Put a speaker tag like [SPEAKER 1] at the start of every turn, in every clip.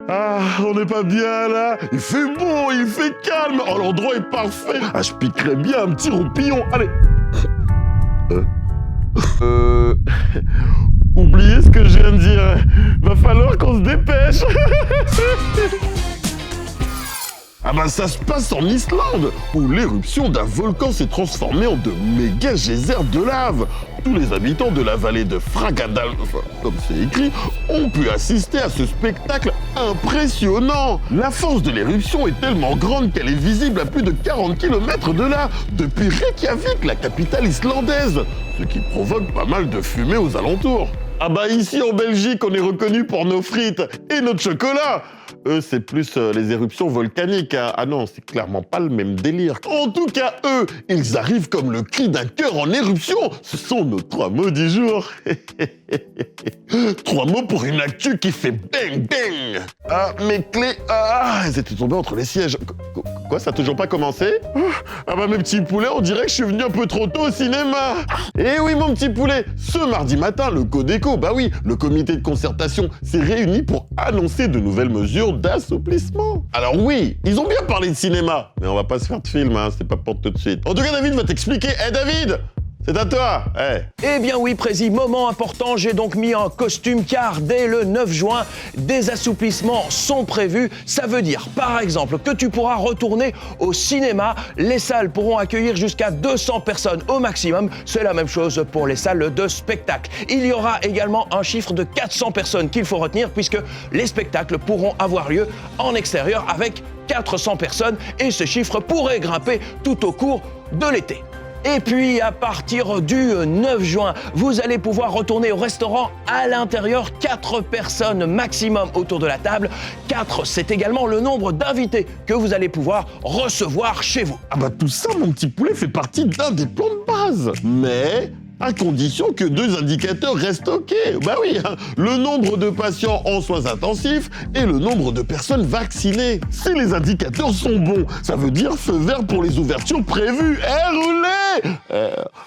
[SPEAKER 1] Ah, on n'est pas bien là. Il fait beau, il fait calme. Oh, l'endroit est parfait. Ah, je piquerais bien un petit roupillon. Allez. Oubliez ce que je viens de dire. Va falloir qu'on se dépêche. Ah bah ça se passe en Islande, où l'éruption d'un volcan s'est transformée en de méga geysers de lave. Tous les habitants de la vallée de Fragadal, comme c'est écrit, ont pu assister à ce spectacle impressionnant. La force de l'éruption est tellement grande qu'elle est visible à plus de 40 km de là, depuis Reykjavik, la capitale islandaise, ce qui provoque pas mal de fumée aux alentours. Ah bah ici en Belgique, on est reconnu pour nos frites et notre chocolat. Eux, c'est plus les éruptions volcaniques. Hein. Ah non, c'est clairement pas le même délire. En tout cas, eux, ils arrivent comme le cri d'un cœur en éruption. Ce sont nos 3 mots du jour. 3 mots pour une actu qui fait bang bang. Ah, mes clés, elles étaient tombées entre les sièges. Quoi, ça a toujours pas commencé? Ah bah mes petits poulets, on dirait que je suis venu un peu trop tôt au cinéma. Eh oui mon petit poulet, ce mardi matin, le Codeco, bah oui, le comité de concertation s'est réuni pour annoncer de nouvelles mesures d'assouplissement. Alors oui, ils ont bien parlé de cinéma, mais on va pas se faire de film, hein, c'est pas pour tout de suite. En tout cas, David va t'expliquer. David, c'est à toi.
[SPEAKER 2] Eh bien oui, Prési, moment important, j'ai donc mis un costume car dès le 9 juin, des assouplissements sont prévus. Ça veut dire, par exemple, que tu pourras retourner au cinéma. Les salles pourront accueillir jusqu'à 200 personnes au maximum. C'est la même chose pour les salles de spectacle. Il y aura également un chiffre de 400 personnes qu'il faut retenir puisque les spectacles pourront avoir lieu en extérieur avec 400 personnes et ce chiffre pourrait grimper tout au cours de l'été. Et puis, à partir du 9 juin, vous allez pouvoir retourner au restaurant à l'intérieur, 4 personnes maximum autour de la table. 4, c'est également le nombre d'invités que vous allez pouvoir recevoir chez vous.
[SPEAKER 1] Ah bah tout ça, mon petit poulet, fait partie d'un des plans de base. Mais à condition que 2 indicateurs restent OK. Bah oui, hein, le nombre de patients en soins intensifs et le nombre de personnes vaccinées. Si les indicateurs sont bons, ça veut dire feu vert pour les ouvertures prévues. Roulez.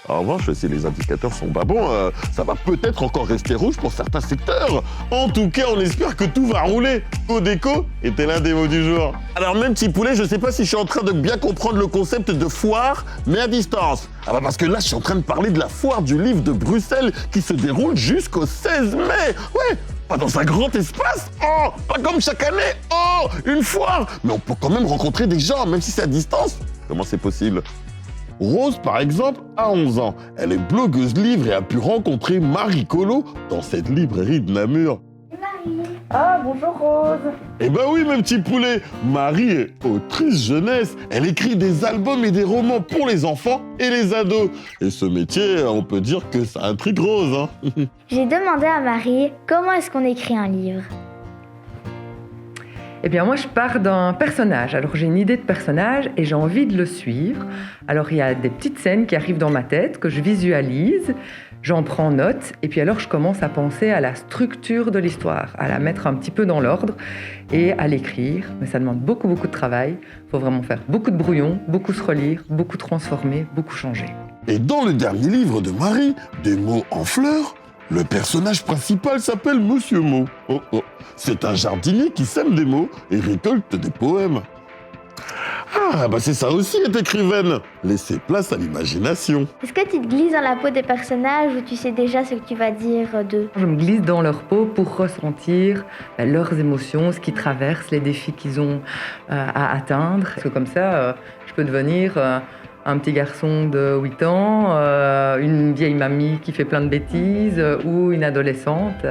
[SPEAKER 1] En revanche, si les indicateurs sont pas bons, ça va peut-être encore rester rouge pour certains secteurs. En tout cas, on espère que tout va rouler. Codeco était l'un des mots du jour. Alors même petit poulet, je sais pas si je suis en train de bien comprendre le concept de foire, mais à distance. Ah bah parce que là, je suis en train de parler de la foire du livre de Bruxelles qui se déroule jusqu'au 16 mai. Ouais, pas dans un grand espace. Oh, pas comme chaque année. Oh, une foire. Mais on peut quand même rencontrer des gens, même si c'est à distance. Comment c'est possible? Rose, par exemple, a 11 ans. Elle est blogueuse livre et a pu rencontrer Marie Colo dans cette librairie de Namur.
[SPEAKER 3] Ah, bonjour Rose.
[SPEAKER 1] Eh ben oui, mes petits poulets, Marie est autrice jeunesse. Elle écrit des albums et des romans pour les enfants et les ados. Et ce métier, on peut dire que ça intrigue Rose, hein.
[SPEAKER 3] J'ai demandé à Marie comment est-ce qu'on écrit un livre.
[SPEAKER 4] Eh bien, moi, je pars d'un personnage. Alors, j'ai une idée de personnage et j'ai envie de le suivre. Alors, il y a des petites scènes qui arrivent dans ma tête, que je visualise, j'en prends note, et puis alors, je commence à penser à la structure de l'histoire, à la mettre un petit peu dans l'ordre et à l'écrire. Mais ça demande beaucoup, beaucoup de travail. Il faut vraiment faire beaucoup de brouillons, beaucoup se relire, beaucoup transformer, beaucoup changer.
[SPEAKER 1] Et dans le dernier livre de Marie, Des mots en fleurs, le personnage principal s'appelle Monsieur Mot. Oh oh, c'est un jardinier qui sème des mots et récolte des poèmes. Ah, bah c'est ça aussi être écrivaine. Laissez place à l'imagination.
[SPEAKER 3] Est-ce que tu te glisses dans la peau des personnages ou tu sais déjà ce que tu vas dire d'eux?
[SPEAKER 4] Je me glisse dans leur peau pour ressentir leurs émotions, ce qu'ils traversent, les défis qu'ils ont à atteindre. Parce que comme ça, je peux devenir un petit garçon de 8 ans, une vieille mamie qui fait plein de bêtises ou une adolescente.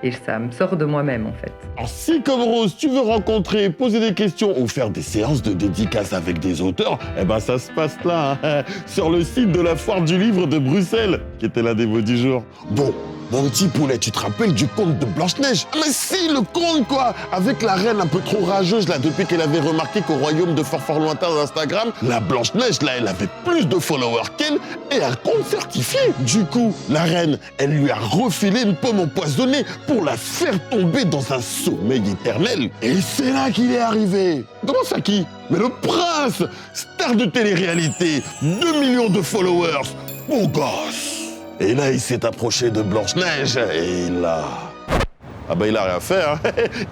[SPEAKER 4] Et ça me sort de moi-même, en fait.
[SPEAKER 1] Alors si, comme Rose, tu veux rencontrer, poser des questions ou faire des séances de dédicaces avec des auteurs, eh ben ça se passe là, hein, sur le site de la foire du livre de Bruxelles, qui était l'un des mots du jour. Bon, mon petit poulet, tu te rappelles du conte de Blanche-Neige? Mais si, le conte, quoi! Avec la reine un peu trop rageuse, là, depuis qu'elle avait remarqué qu'au royaume de fort lointain d'Instagram, la Blanche-Neige, là, elle avait plus de followers qu'elle et un compte certifié. Du coup, la reine, elle lui a refilé une pomme empoisonnée pour la faire tomber dans un sommeil éternel. Et c'est là qu'il est arrivé. Comment ça, qui? Mais le prince, star de télé-réalité, 2 millions de followers, beau gosse. Et là, il s'est approché de Blanche-Neige et il a... Ah bah il a rien fait, hein.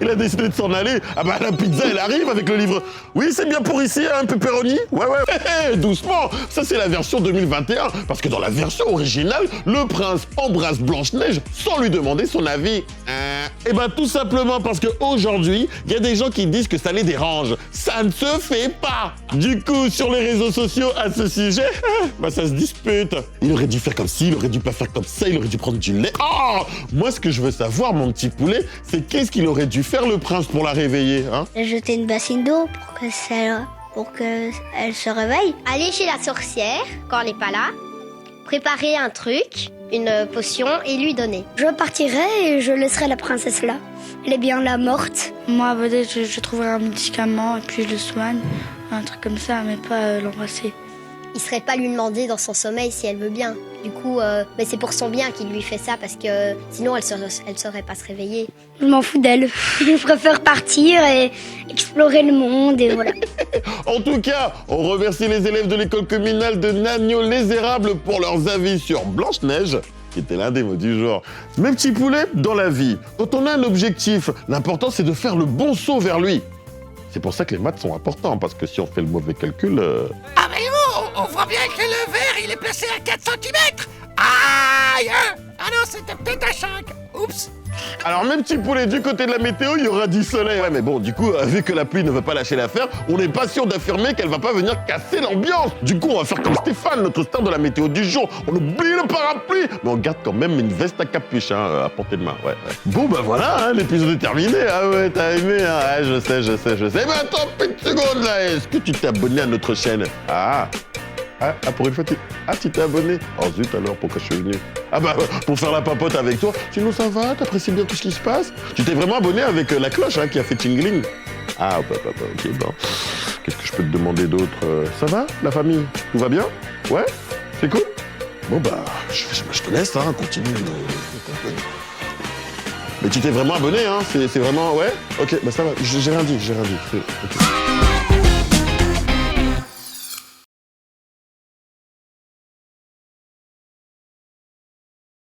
[SPEAKER 1] Il a décidé de s'en aller. Ah bah la pizza elle arrive avec le livre. Oui c'est bien pour ici, un pepperoni. Ouais, doucement. Ça c'est la version 2021. Parce que dans la version originale, le prince embrasse Blanche-Neige sans lui demander son avis. Eh ben tout simplement parce qu'aujourd'hui, il y a des gens qui disent que ça les dérange. Ça ne se fait pas. Du coup, sur les réseaux sociaux à ce sujet, bah ça se dispute. Il aurait dû faire comme ci, il aurait dû pas faire comme ça, il aurait dû prendre du lait. Oh, moi ce que je veux savoir, mon petit poulet, c'est qu'est-ce qu'il aurait dû faire le prince pour la réveiller, hein?
[SPEAKER 5] Jeter une bassine d'eau pour qu'elle se réveille.
[SPEAKER 6] Aller chez la sorcière quand elle n'est pas là, préparer un truc, une potion et lui donner.
[SPEAKER 5] Je partirai et je laisserai la princesse là. Elle est bien là, morte.
[SPEAKER 7] Moi, peut-être, je trouverai un médicament et puis je le soigne. Un truc comme ça, mais pas l'embrasser.
[SPEAKER 6] Il serait pas lui demander dans son sommeil si elle veut bien. Du coup, mais c'est pour son bien qu'il lui fait ça parce que sinon elle saurait pas se réveiller.
[SPEAKER 5] Je m'en fous d'elle. Je préfère partir et explorer le monde et voilà.
[SPEAKER 1] En tout cas, on remercie les élèves de l'école communale de Nagno-les-Érables pour leurs avis sur Blanche-Neige, qui était l'un des mots du jour. Mes petits poulets, dans la vie, quand on a un objectif, l'important c'est de faire le bon saut vers lui. C'est pour ça que les maths sont importants, parce que si on fait le mauvais calcul...
[SPEAKER 8] Ah mais on voit bien que le verre il est placé à 4 cm. Aïe hein. Ah non, c'était peut-être à 5. Oups.
[SPEAKER 1] Alors même petit poulet, du côté de la météo, il y aura du soleil. Ouais mais bon, du coup, vu que la pluie ne veut pas lâcher l'affaire, on n'est pas sûr d'affirmer qu'elle va pas venir casser l'ambiance. Du coup, on va faire comme Stéphane, notre star de la météo du jour. On oublie le parapluie, mais on garde quand même une veste à capuche, à portée de main. Ouais. Bon bah voilà, l'épisode est terminé. Ah ouais, t'as aimé, hein. Ouais, je sais. Mais attends, petite seconde là, est-ce que tu t'es abonné à notre chaîne? Ah, pour une fois, tu t'es abonné. Oh zut alors, pourquoi je suis venu? Ah bah, pour faire la papote avec toi. Sinon ça va, t'apprécies bien tout ce qui se passe? Tu t'es vraiment abonné avec la cloche qui a fait tingling. Ah bah, ok, bon. Qu'est-ce que je peux te demander d'autre? Ça va, la famille? Tout va bien? Ouais? C'est cool? Bon bah, je te laisse, continue. Mais tu t'es vraiment abonné, c'est vraiment... Ouais? Ok, bah ça va, j'ai rien dit. Ok.